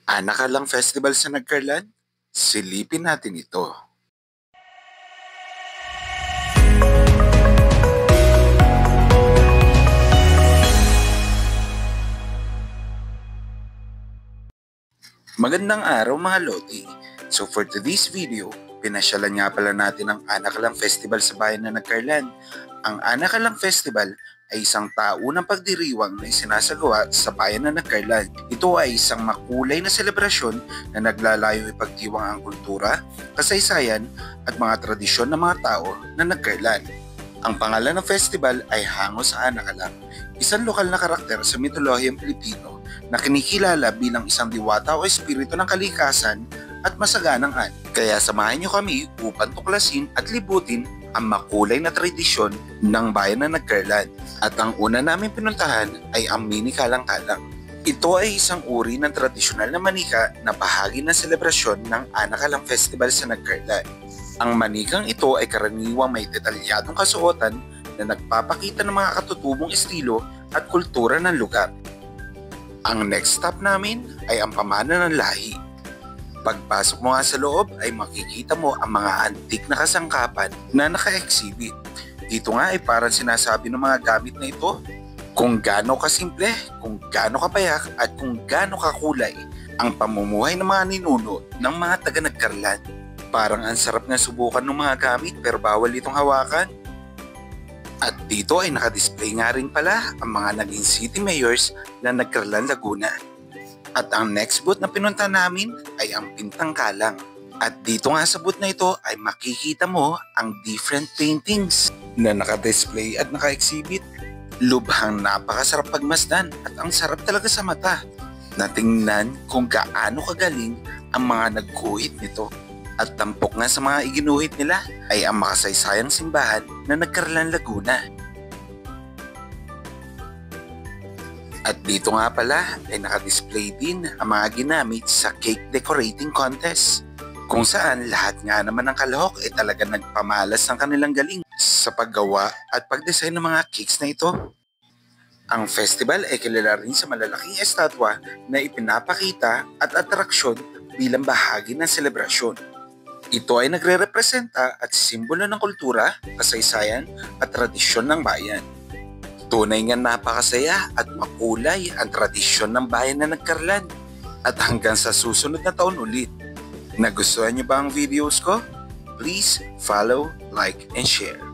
Anakalang Festival sa Nagkarlan? Silipin natin ito. Magandang araw mga Lodi. So for today's video, pinasyalan nga pala natin ang Anakalang Festival sa bayan na Nagkarlan. Ang Anakalang Festival ay isang taunang pagdiriwang na isinasagawa sa bayan na Nagkarlan. Ito ay isang makulay na selebrasyon na naglalayong ipagdiwang ang kultura, kasaysayan at mga tradisyon ng mga tao na Nagkarlan. Ang pangalan ng festival ay Hango sa Anakalang, isang lokal na karakter sa mitolohiyang Pilipino na kinikilala bilang isang diwata o espiritu ng kalikasan at masaganang ani. Kaya samahan niyo kami upang tuklasin at libutin ang makulay na tradisyon ng bayan na Nagkarlan. At ang una namin pinuntahan ay ang Mini Kalang-Kalang. Ito ay isang uri ng tradisyonal na manika na bahagi ng selebrasyon ng Anakalang Festival sa Nagkarlan. Ang manikang ito ay karaniwang may detalyadong kasuotan na nagpapakita ng mga katutubong estilo at kultura ng lugar. Ang next stop namin ay ang pamana ng lahi. Pagpasok mo nga sa loob ay makikita mo ang mga antik na kasangkapan na naka-exhibit. Dito nga ay parang sinasabi ng mga gamit na ito kung gaano kasimple, kung gaano kapayak at kung gaano kakulay ang pamumuhay ng mga ninuno ng mga taga-Nagkarlan. Parang ang sarap nga subukan ng mga gamit pero bawal itong hawakan. At dito ay nakadisplay nga rin pala ang mga naging city mayors na Nagkarlan, Laguna. At ang next booth na pinunta namin ay ang Pintang Kalang. At dito nga sa booth na ito ay makikita mo ang different paintings na nakadisplay at naka-exhibit. Lubhang napakasarap pagmasdan at ang sarap talaga sa mata. Natingnan kung gaano kagaling ang mga nagguhit nito. At tampok nga sa mga iginuhit nila ay ang makasaysayang simbahan na Nagkarlan, Laguna. At dito nga pala ay nakadisplay din ang mga ginamit sa cake decorating contest, kung saan lahat nga naman ng kalahok ay talaga nagpamalas ng kanilang galing sa paggawa at pagdesign ng mga cakes na ito. Ang festival ay kilala rin sa malalaking estatwa na ipinapakita at atraksyon bilang bahagi ng selebrasyon. Ito ay nagre-representa at simbolo ng kultura, kasaysayan at tradisyon ng bayan. Tunay nga napakasaya at makulay ang tradisyon ng bayan na Nagkarlan. At hanggang sa susunod na taon ulit. Nagustuhan niyo ba ang videos ko? Please follow, like, and share.